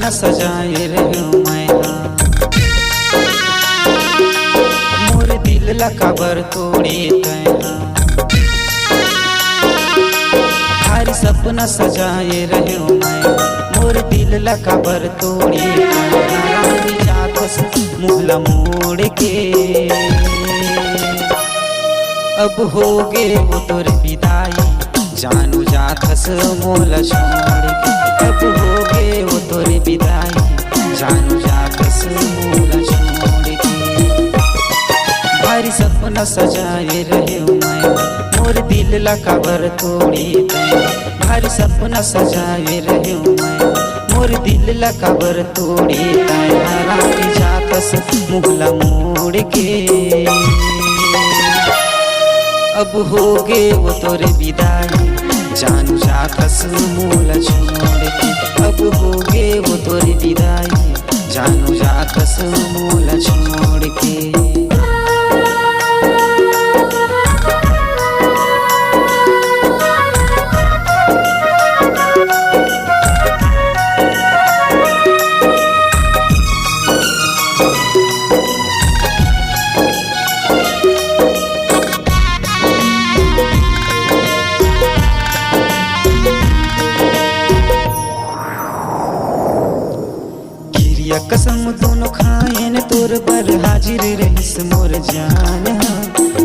सपना सजाए रहो मैं मोर दिल ला काबर तोड़ी तैहा हर सपना सजाए रहो मैं मोर दिल ला काबर तोड़ी जातस मुहला मोड़ के अब होगे वो तोर विदाई जानू जातस मोला छोड़ के अब होगे वो तोर विदाई जानू जातस मोला छोड़ के भारी सपना सजाए रहे मैं मोर दिल ला काबर तोड़ी भारी सपना सजाए रहे मैं मोर दिल ला काबर तोड़ी रानी जातस मुहला मोड़ के अब होगे वो तोरे विदाई जानू जातस मोला छोड़ के अब होगे वो तोरे विदाई जानू जातस मोला छोड़ के कसम दोनों खाए न तोर बर हाजिर रहिस मोर जान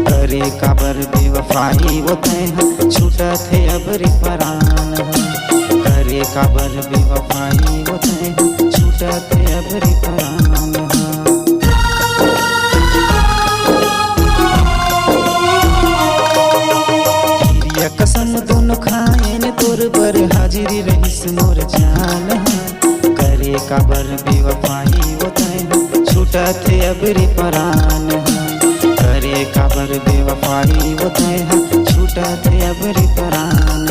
करे काबर बेवफाई वो तैहा छूटा थे अब रे परान करे काबर बेवफाई वो तैहा छूटा थे अब रे परान कसम दोनों खाए न तोर बर हाजिर रहिस मोर जान करे काबर बेवफाई वो तैहा छूटा थे अब रे परान करे काबर बेवफाई वो तैहा छूटा थे अब रे परान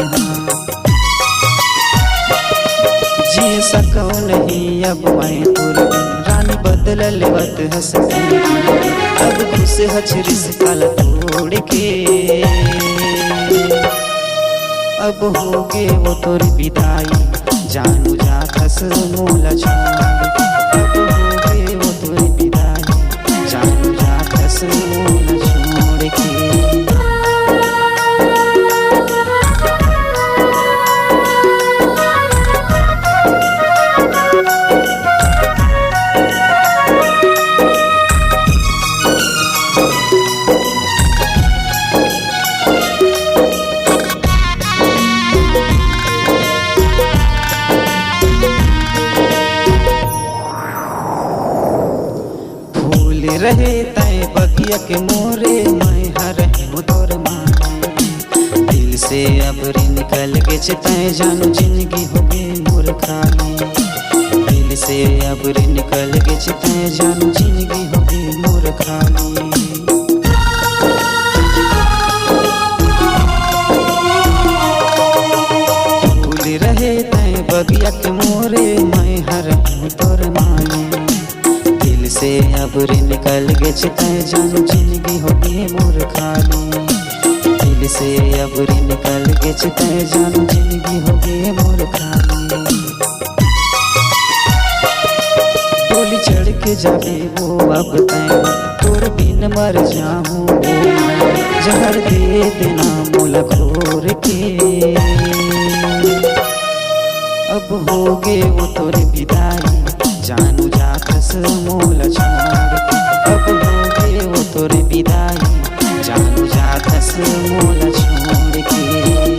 जी सको नहीं अब मैं तोर रानी बदल लेवत हंस अब खुश हचरिस काला तोड़ के अब होगे वो तोर विदाई जानू जातस मोला छोड़ अब होगे वो तोर विदाई जानू जातस मोला छोड़ के रहे तय बगिया के मोरे मैं हर तोर मारे दिल से अब रे निकल गे तय जानू जिंदगी हो गे मोर खाली दिल से अब रे निकल गे तय जानू जिंदगी हो गे मोर खाली भूल रहे तय बगिया के मोरे मैं हर तोर मारे से अब रे निकल गे तय जानू जिंदगी हो गे मोर खाली दिल से अब रे निकल गे तय जानू जिंदगी हो गे मोर खाली डोली चढ़ के जाबे वो अब तय तोर बिन मर जाऊं जहर दे देना मोला खोर के अब होगे वो तोर विदाई जानू जातस मोला छोड़ के अब होगे वो तोर विदाई जानू जातस मोला छोड़ के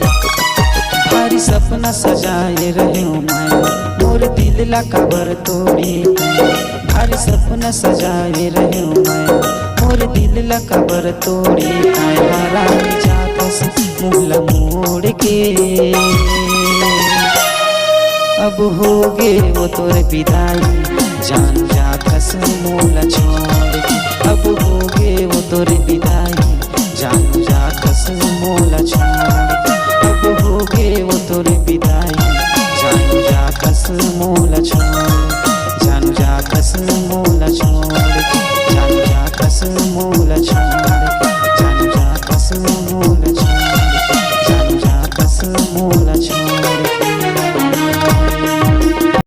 भारी सपना सजाए रहे मैं मोर दिल ला काबर तोड़ी भारी सपना सजाए रहे मैं मोर दिल ला काबर तोड़ी रानी जातस मोला मोड़ के अब होगे वो तोर विदाई जान जातस मोला छोड़ के अब होगे वो तोर विदाई जान जातस मोला छोड़ के अब होगे वो तोर विदाई जान जातस मोला छोड़ जान जातस मोला छोड़ जान जातस मोला